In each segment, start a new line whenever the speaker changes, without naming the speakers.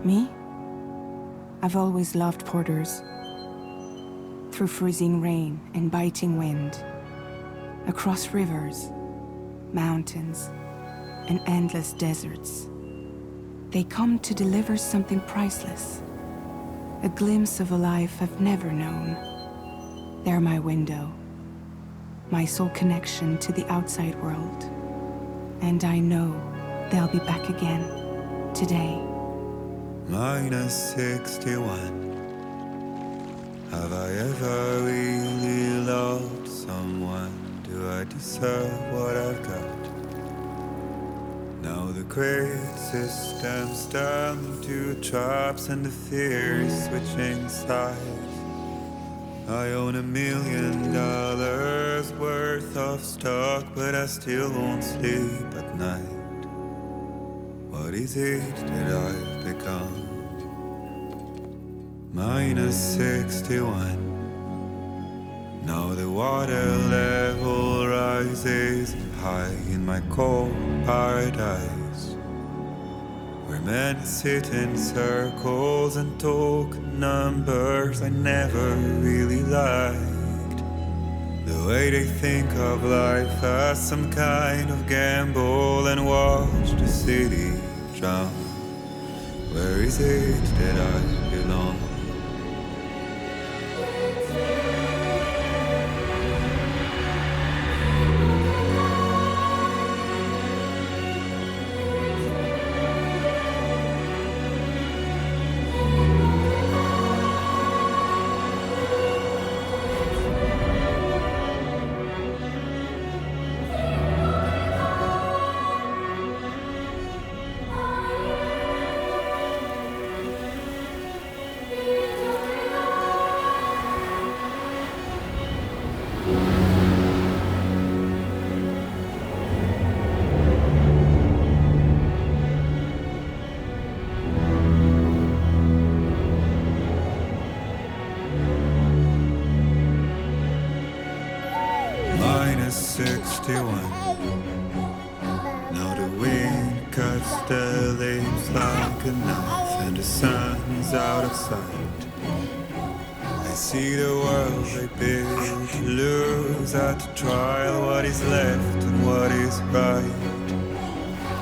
Me? I've always loved porters. Through freezing rain and biting wind, across rivers, mountains, and endless deserts, they come to deliver something priceless, a glimpse of a life I've never known. They're my window, my sole connection to the outside world. And I know they'll be back again, today.
-61. Have I ever really loved someone? Do I deserve what I've got? Now the great systems turn into traps and the fear is switching sides. I own $1 million worth of stock, but I still won't sleep at night. What is it that I've become? -61. Now the water level rises high in my cold paradise, where men sit in circles and talk numbers I never really liked. The way they think of life as some kind of gamble and watch the city drown. Where is it that I belong? -61. Now the wind cuts the leaves like a knife and the sun is out of sight. I see the world they build to lose at the trial, what is left and what is right.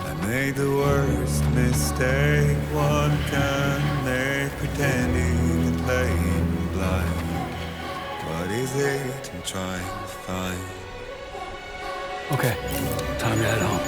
I made the worst mistake one can make, pretending and playing blind. What is it I'm trying to find?
Okay, time to head home.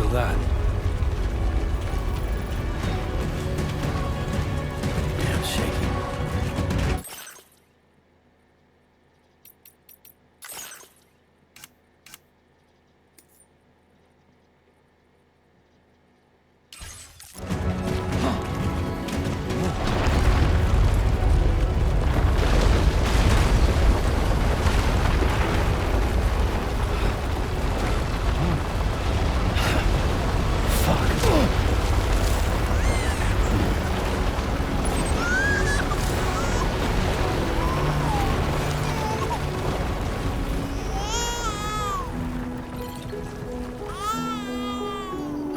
with that? Damn shaky.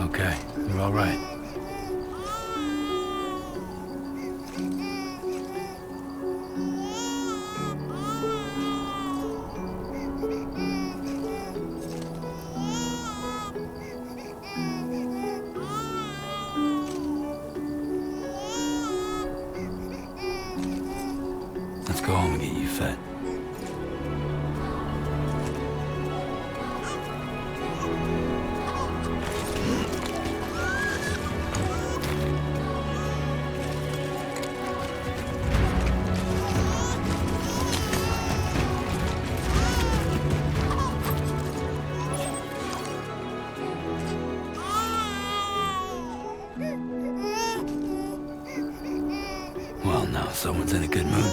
Okay, you're all right. Let's go home and get you fed. Well, now someone's in a good mood.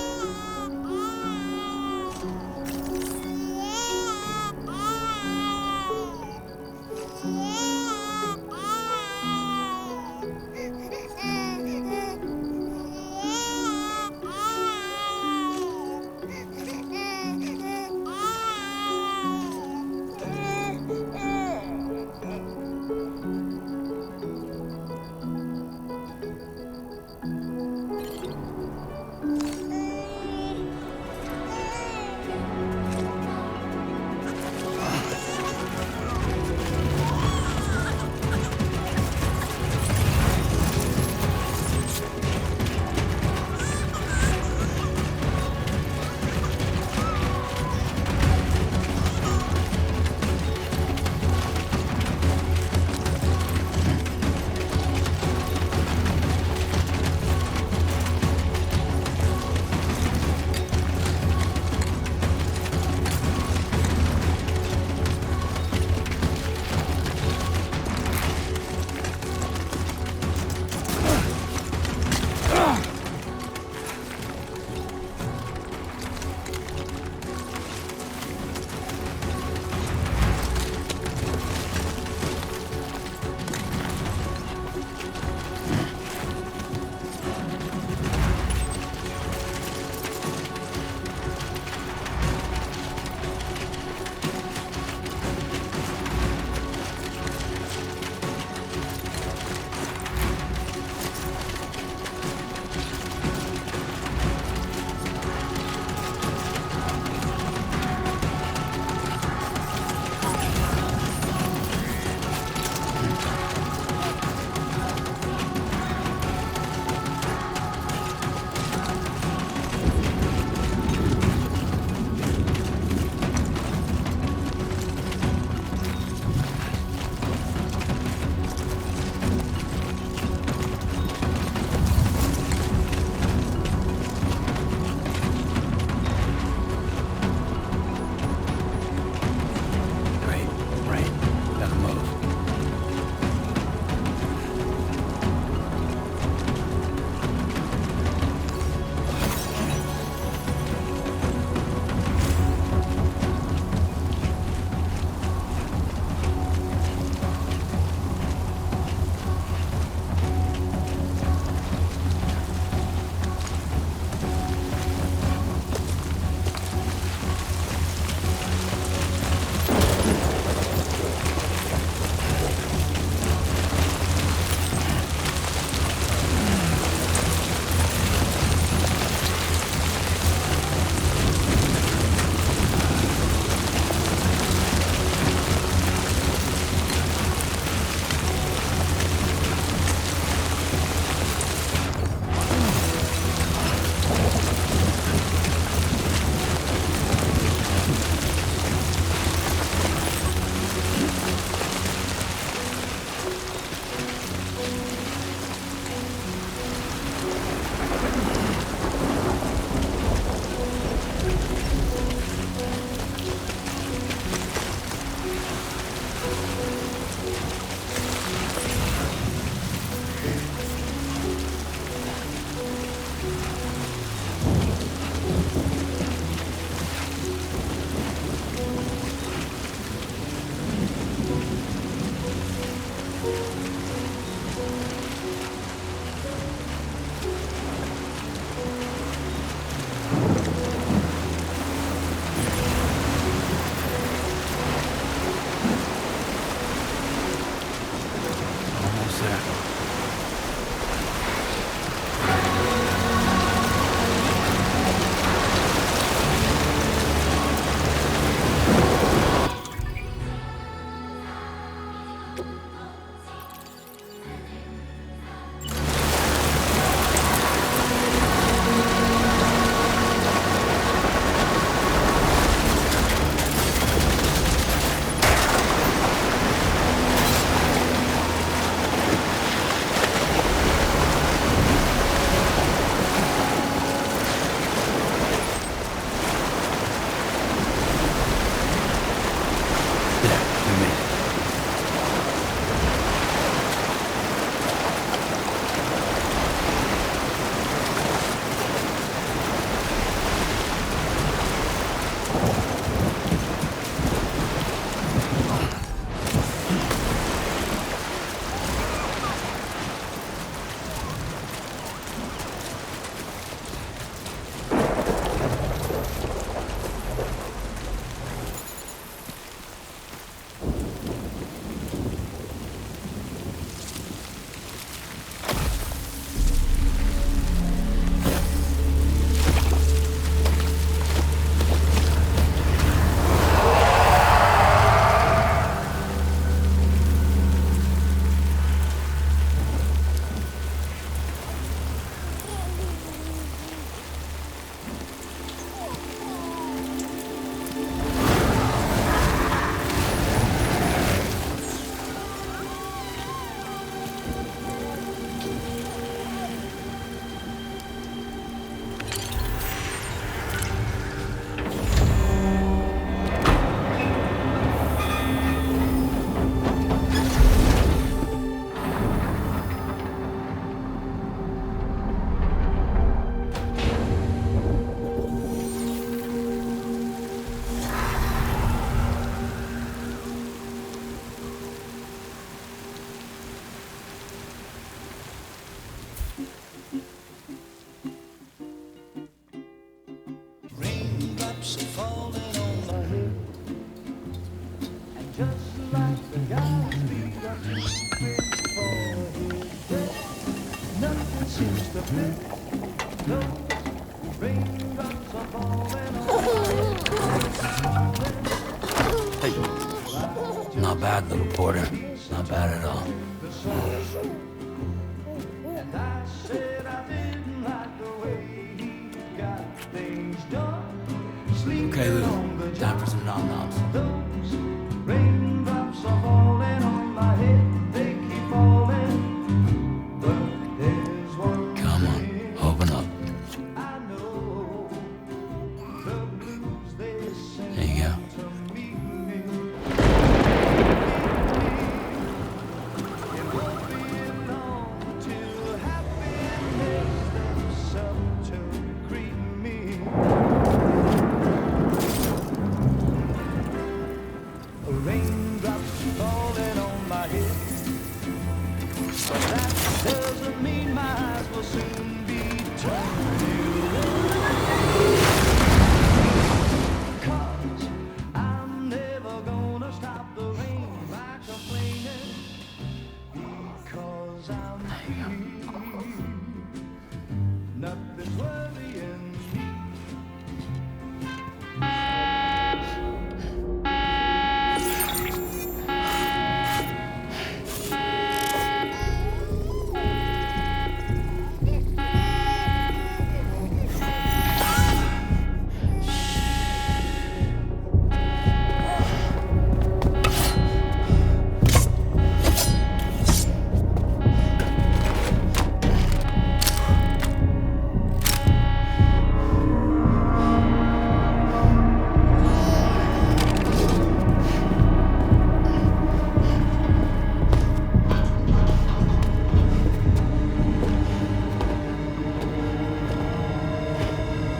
Hey. Not bad, little porter. Not bad at all. Okay, Lou. Time for some nom-noms.
Raindrops are falling on my head, they keep falling. But there's one
Come on, open up.
I know, the blues they sing
There you go.
to me. It won't be long till happiness steps up to greet me. Raindrops falling on my head, but that doesn't mean my eyes will soon be turned to red. 'Cause I'm never gonna stop the rain by complaining, because I'm free. Nothing's worrying me.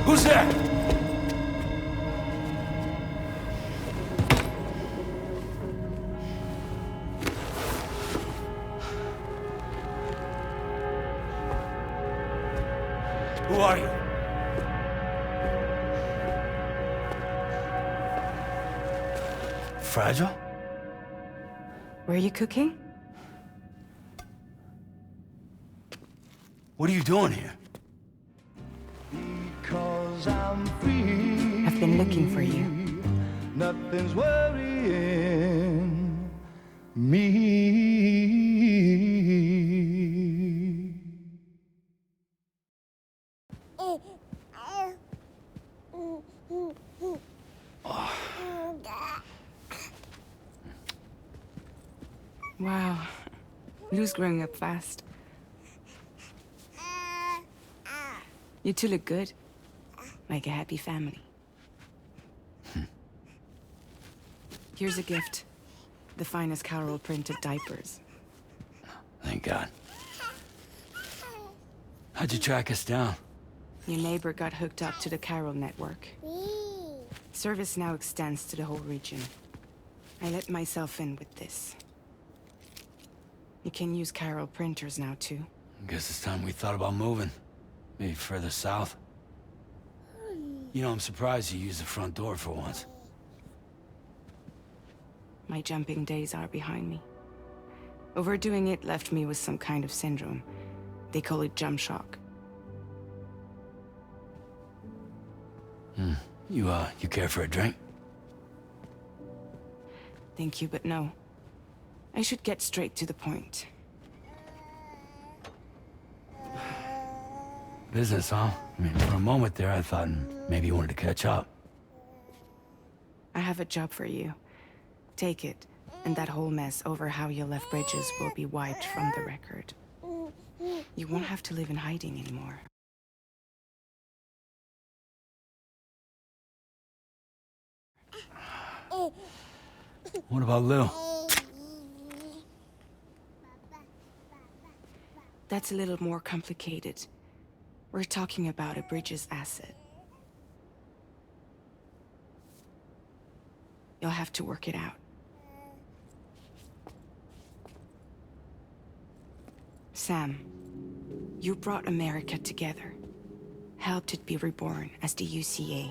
Who's there? Who are you? Fragile?
Were you cooking?
What are you doing here?
Because I'm free.
I've been looking for you.
Nothing's worrying me.
Wow. Lou's growing up fast. You two look good. Like a happy family. Here's a gift. The finest Carol printed diapers.
Thank God. How'd you track us down?
Your neighbor got hooked up to the Carol network. Service now extends to the whole region. I let myself in with this. You can use Carol printers now, too.
Guess it's time we thought about moving. Maybe further south. You know, I'm surprised you used the front door for once.
My jumping days are behind me. Overdoing it left me with some kind of syndrome. They call it jump shock.
You care for a drink?
Thank you, but no. I should get straight to the point.
Business, huh? I mean, for a moment there, I thought maybe you wanted to catch up.
I have a job for you. Take it, and that whole mess over how you left Bridges will be wiped from the record. You won't have to live in hiding anymore.
What about Lou?
That's a little more complicated. We're talking about a Bridges asset. You'll have to work it out. Sam, you brought America together. Helped it be reborn as the UCA.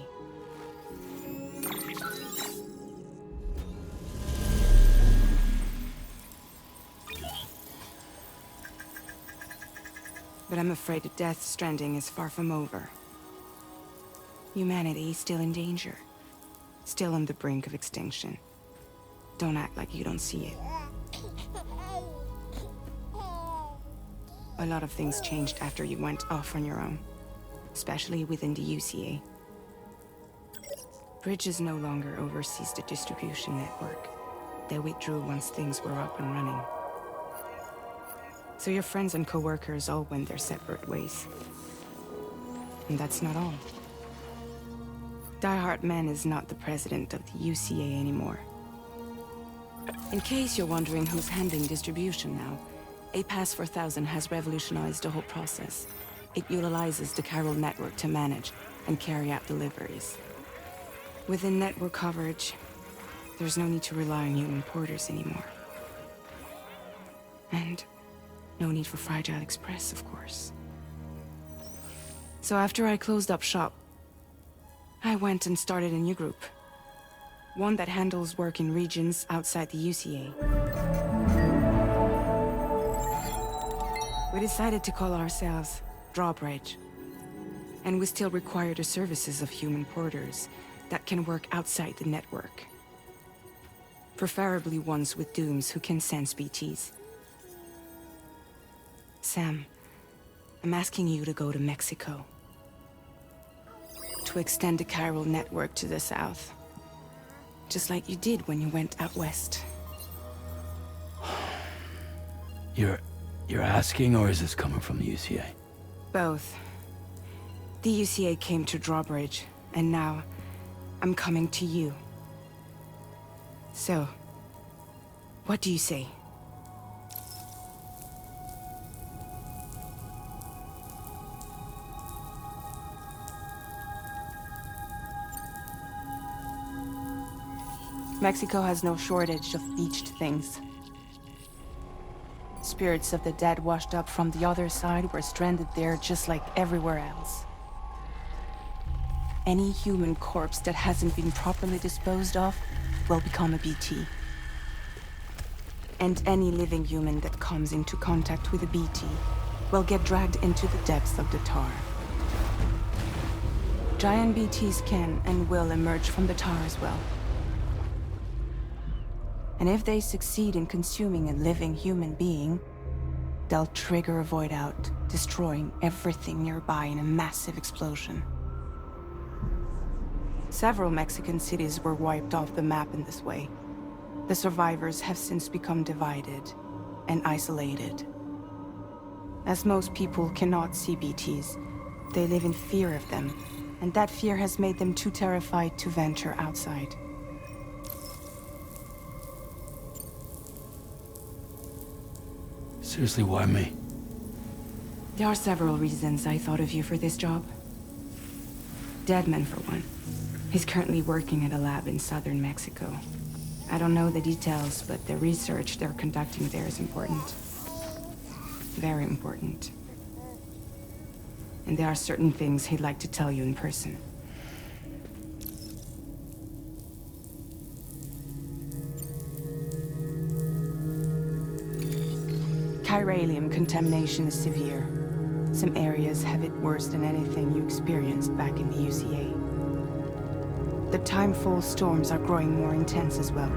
But I'm afraid that Death Stranding is far from over. Humanity is still in danger. Still on the brink of extinction. Don't act like you don't see it. A lot of things changed after you went off on your own. Especially within the UCA. Bridges no longer oversees the distribution network. They withdrew once things were up and running. So your friends and co-workers all went their separate ways. And that's not all. Die Hard Man is not the president of the UCA anymore. In case you're wondering who's handling distribution now, Ps5 has revolutionized the whole process. It utilizes the chiral network to manage and carry out deliveries. Within network coverage, there's no need to rely on human porters anymore. And no need for Fragile Express, of course. So after I closed up shop, I went and started a new group. One that handles work in regions outside the UCA. We decided to call ourselves Drawbridge. And we still require the services of human porters that can work outside the network. Preferably ones with dooms who can sense BTs. Sam, I'm asking you to go to Mexico. To extend the chiral network to the south. Just like you did when you went out west.
You're asking, or is this coming from the UCA?
Both. The UCA came to Drawbridge, and now I'm coming to you. So, what do you say? Mexico has no shortage of beached things. Spirits of the dead washed up from the other side were stranded there just like everywhere else. Any human corpse that hasn't been properly disposed of will become a BT. And any living human that comes into contact with a BT will get dragged into the depths of the tar. Giant BTs can and will emerge from the tar as well. And if they succeed in consuming a living human being, they'll trigger a void out, destroying everything nearby in a massive explosion. Several Mexican cities were wiped off the map in this way. The survivors have since become divided and isolated. As most people cannot see BTs, they live in fear of them, and that fear has made them too terrified to venture outside.
Seriously, why me?
There are several reasons I thought of you for this job. Deadman, for one. He's currently working at a lab in southern Mexico. I don't know the details, but the research they're conducting there is important. Very important. And there are certain things he'd like to tell you in person. Chiralium contamination is severe. Some areas have it worse than anything you experienced back in the UCA. The timefall storms are growing more intense as well.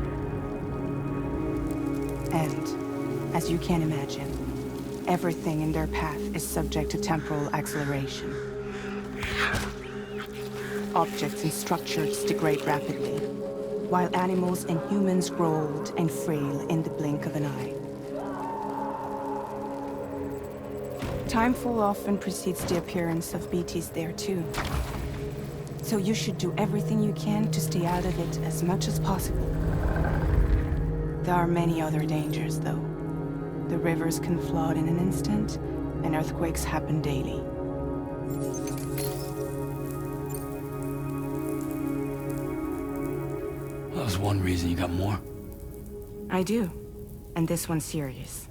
And, as you can imagine, everything in their path is subject to temporal acceleration. Objects and structures degrade rapidly, while animals and humans grow old and frail in the blink of an eye. Timefall often precedes the appearance of BTs there too. So you should do everything you can to stay out of it as much as possible. There are many other dangers, though. The rivers can flood in an instant, and earthquakes happen daily.
That was one reason. You got more?
I do, and this one's serious.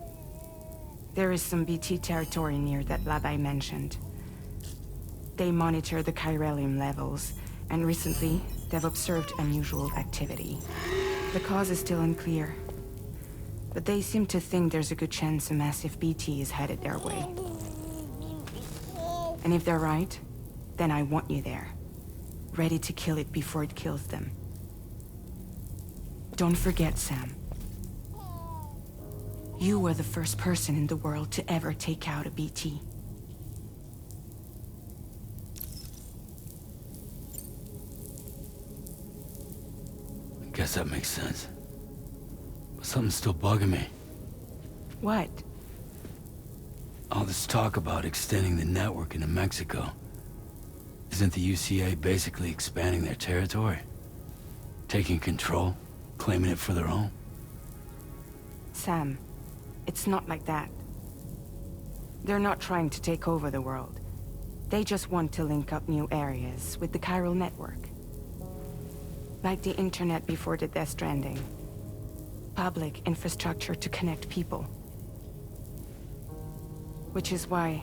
There is some BT territory near that lab I mentioned. They monitor the chiralium levels, and recently, they've observed unusual activity. The cause is still unclear, but they seem to think there's a good chance a massive BT is headed their way. And if they're right, then I want you there. Ready to kill it before it kills them. Don't forget, Sam. You were the first person in the world to ever take out a BT.
I guess that makes sense. But something's still bugging me.
What?
All this talk about extending the network into Mexico. Isn't the UCA basically expanding their territory? Taking control, claiming it for their own?
Sam, it's not like that. They're not trying to take over the world. They just want to link up new areas with the chiral network. Like the internet before the Death Stranding. Public infrastructure to connect people. Which is why,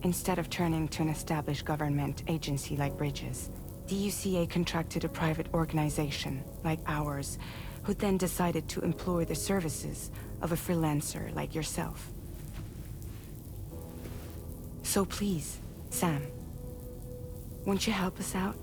instead of turning to an established government agency like Bridges, the UCA contracted a private organization, like ours, who then decided to employ the services of a freelancer like yourself. So please, Sam, won't you help us out?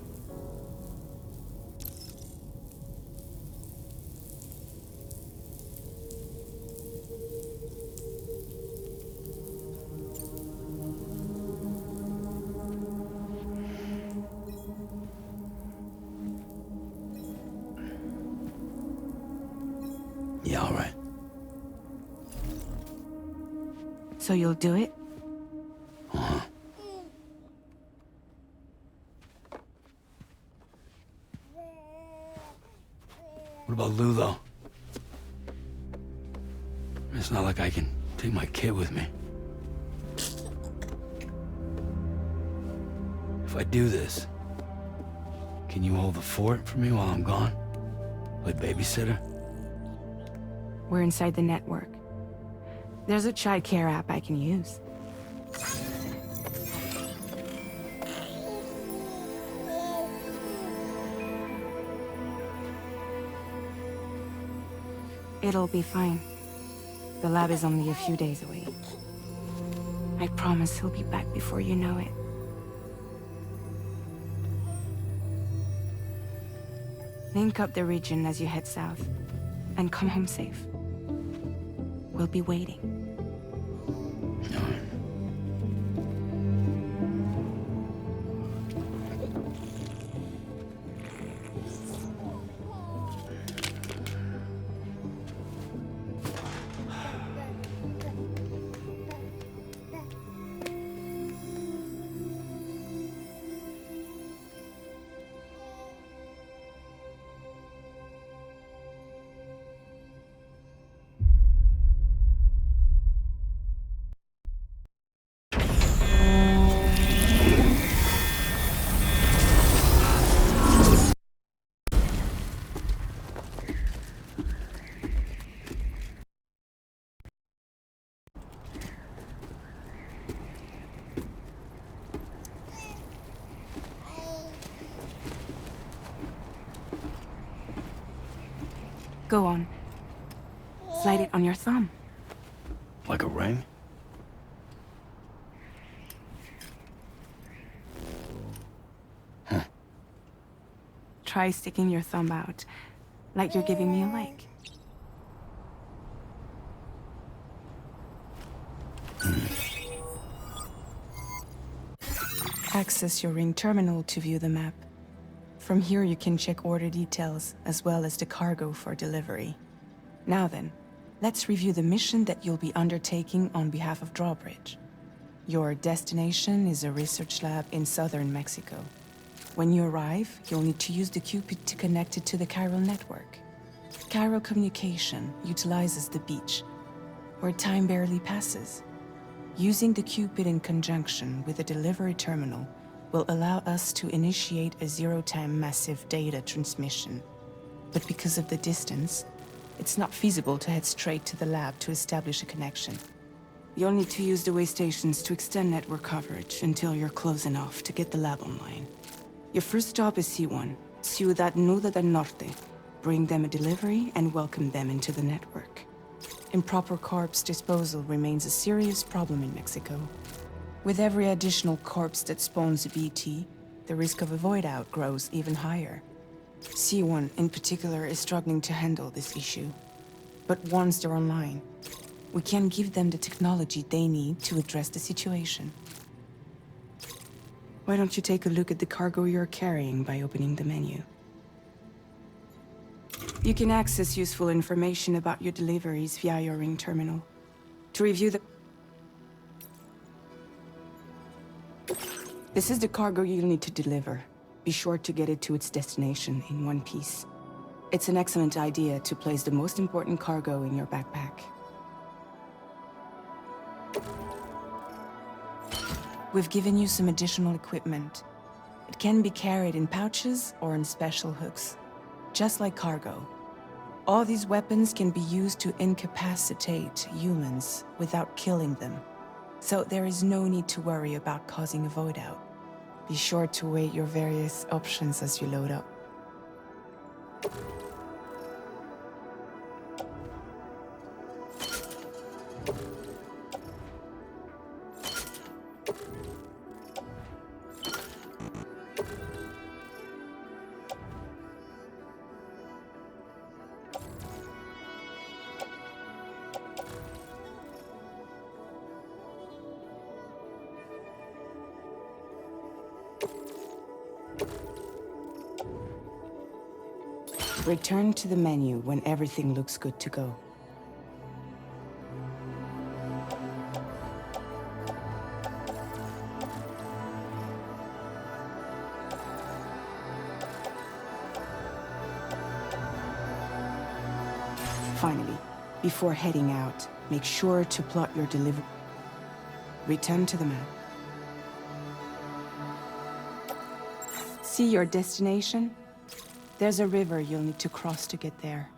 Yeah, all right.
So you'll do it?
Uh-huh. What about Lou, though? It's not like I can take my kid with me. If I do this, can you hold the fort for me while I'm gone? Play babysitter?
We're inside the network. There's a child care app I can use. It'll be fine. The lab is only a few days away. I promise he'll be back before you know it. Link up the region as you head south, and come home safe. We'll be waiting.
All right.
Go on. Slide it on your thumb.
Like a ring? Huh.
Try sticking your thumb out, like you're giving me a like. Access your ring terminal to view the map. From here you can check order details, as well as the cargo for delivery. Now then, let's review the mission that you'll be undertaking on behalf of Drawbridge. Your destination is a research lab in southern Mexico. When you arrive, you'll need to use the Cupid to connect it to the chiral network. Chiral communication utilizes the beach, where time barely passes. Using the Cupid in conjunction with the delivery terminal will allow us to initiate a zero-time massive data transmission. But because of the distance, it's not feasible to head straight to the lab to establish a connection. You'll need to use the way stations to extend network coverage until you're close enough to get the lab online. Your first stop is C1, Ciudad Nuda del Norte. Bring them a delivery and welcome them into the network. Improper corpse disposal remains a serious problem in Mexico. With every additional corpse that spawns a BT, the risk of a void out grows even higher. C1 in particular is struggling to handle this issue. But once they're online, we can give them the technology they need to address the situation. Why don't you take a look at the cargo you're carrying by opening the menu? You can access useful information about your deliveries via your ring terminal. To review the... This is the cargo you'll need to deliver. Be sure to get it to its destination in one piece. It's an excellent idea to place the most important cargo in your backpack. We've given you some additional equipment. It can be carried in pouches or in special hooks, just like cargo. All these weapons can be used to incapacitate humans without killing them. So there is no need to worry about causing a void out. Be sure to weigh your various options as you load up. Return to the menu when everything looks good to go. Finally, before heading out, make sure to plot your delivery. Return to the map. See your destination? There's a river you'll need to cross to get there.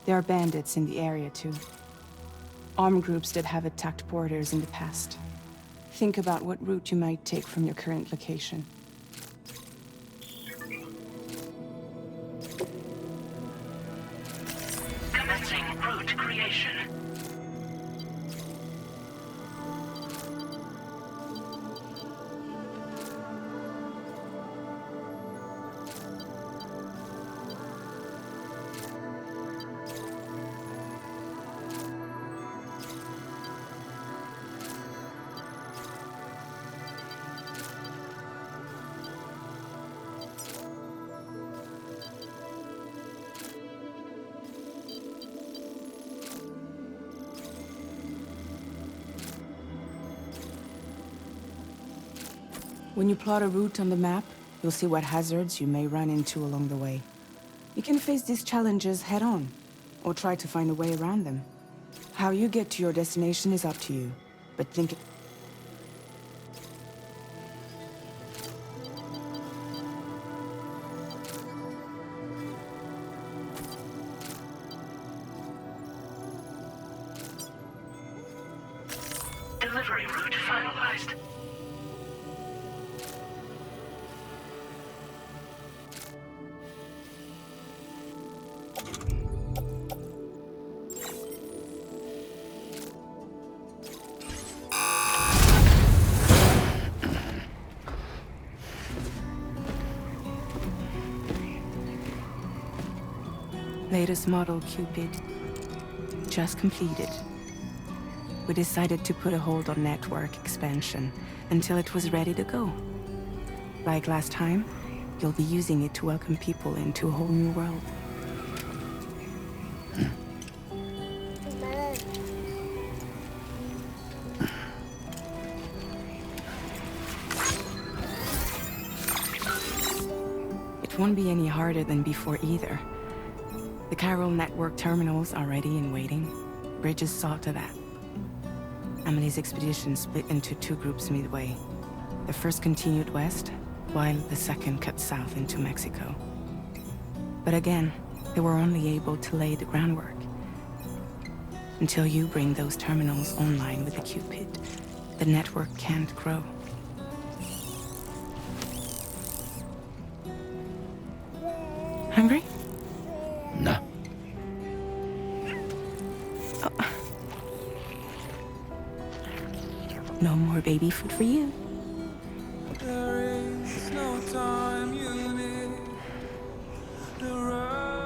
There are bandits in the area too. Armed groups that have attacked borders in the past. Think about what route you might take from your current location.
Commencing route creation.
When you plot a route on the map, you'll see what hazards you may run into along the way. You can face these challenges head-on, or try to find a way around them. How you get to your destination is up to you, but think...
Delivery route finalized.
Latest model Cupid. Just completed. We decided to put a hold on network expansion until it was ready to go. Like last time, you'll be using it to welcome people into a whole new world. It won't be any harder than before either. The Chiral network terminals are ready and waiting. Bridges saw to that. Emily's expedition split into two groups midway. The first continued west, while the second cut south into Mexico. But again, they were only able to lay the groundwork. Until you bring those terminals online with the Cupid, the network can't grow. Hungry?
No.
No baby food for you.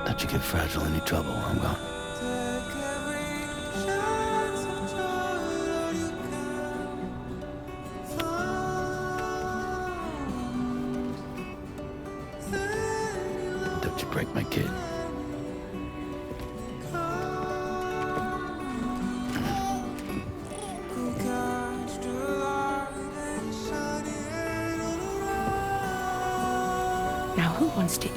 Let you get fragile any trouble, I'm gone. Don't you break my kid.
Now who wants to eat?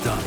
Done.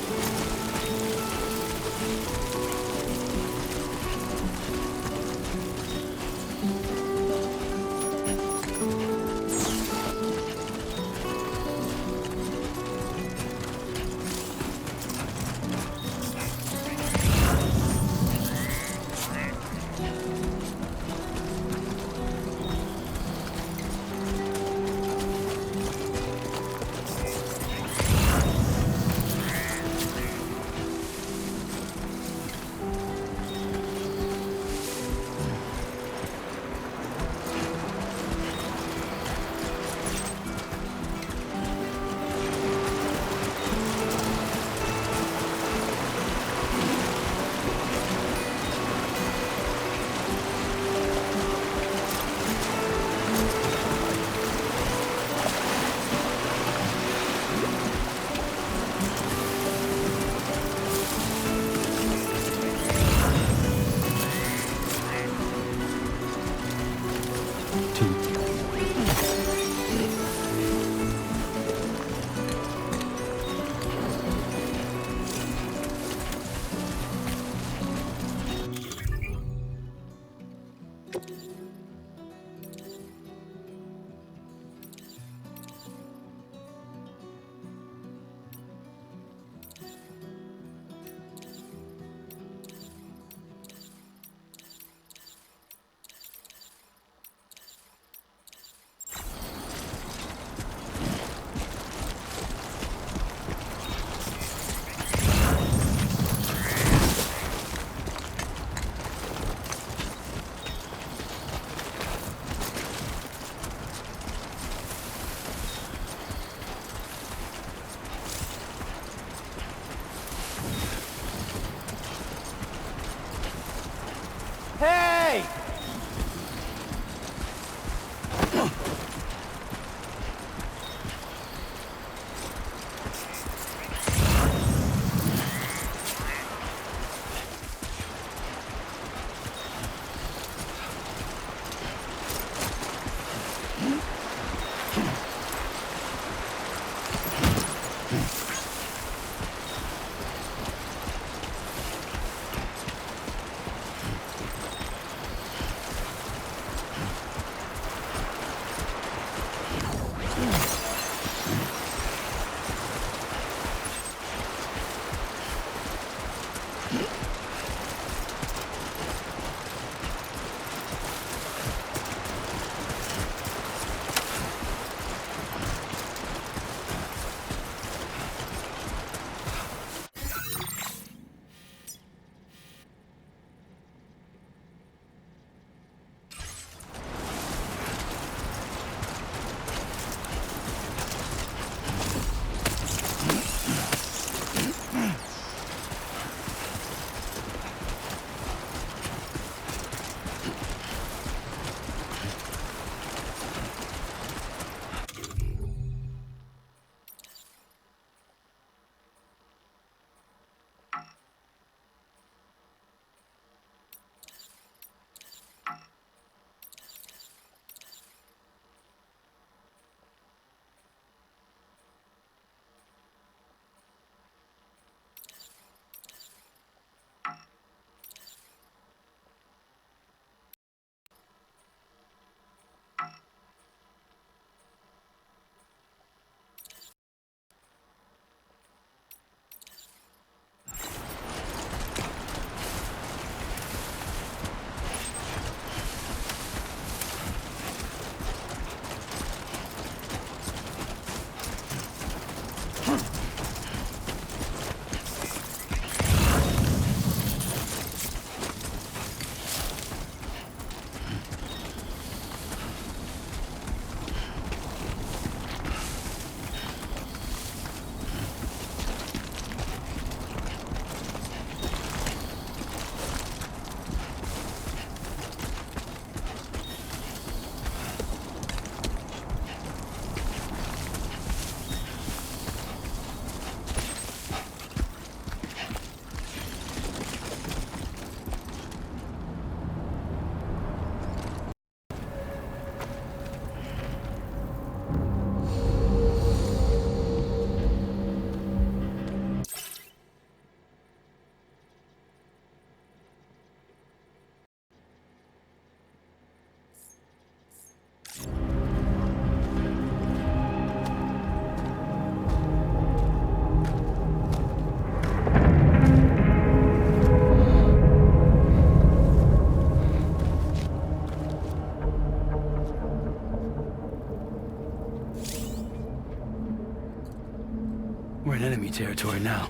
We're in enemy territory now.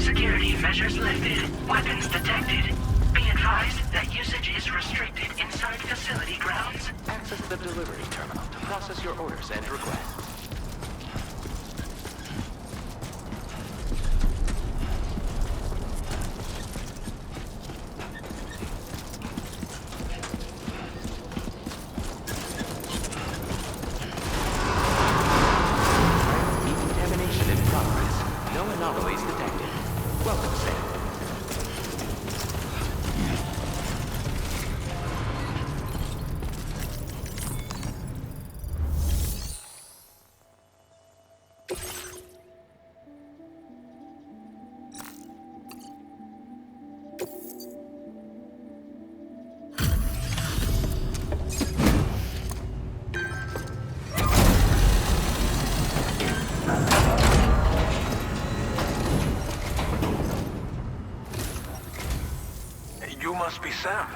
Security measures lifted. Weapons detected. Be advised that usage is restricted inside facility grounds.
Access the delivery terminal to process your orders and requests. Decontamination in progress. No anomalies detected. Welcome, Sam.
You must be Sam.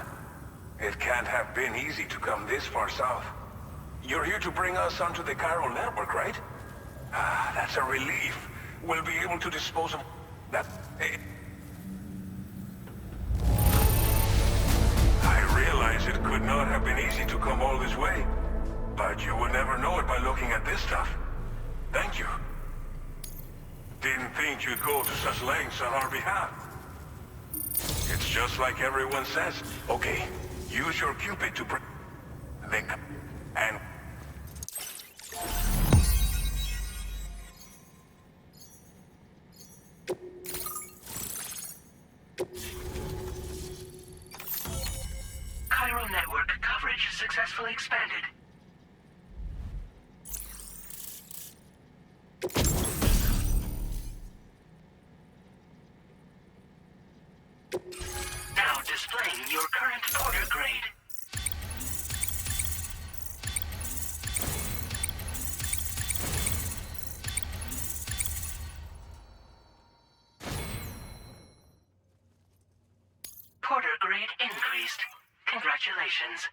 It can't have been easy to come this far south. You're here to bring us onto the chiral network, right? Ah, that's a relief. We'll be able to dispose of that. I realize it could not have been easy to come all this way, but you will never know it by looking at this stuff. Thank you. Didn't think you'd go to such lengths on our behalf. It's just like everyone says. Okay, use your Cupid to think and...
Chiral network coverage successfully expanded. Now displaying your current porter grade. Porter grade increased. Congratulations.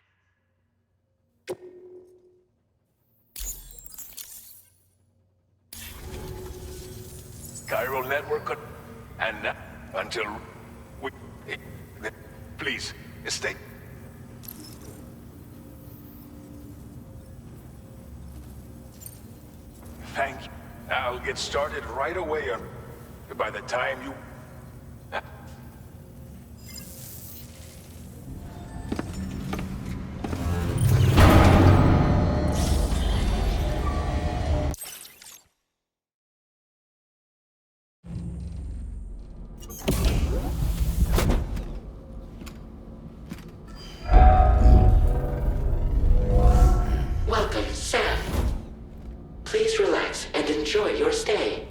Chiral network and now until we... Please, stay. Thank you. I'll get started right away on... By the time you...
Welcome, Sam. Please relax and enjoy your stay.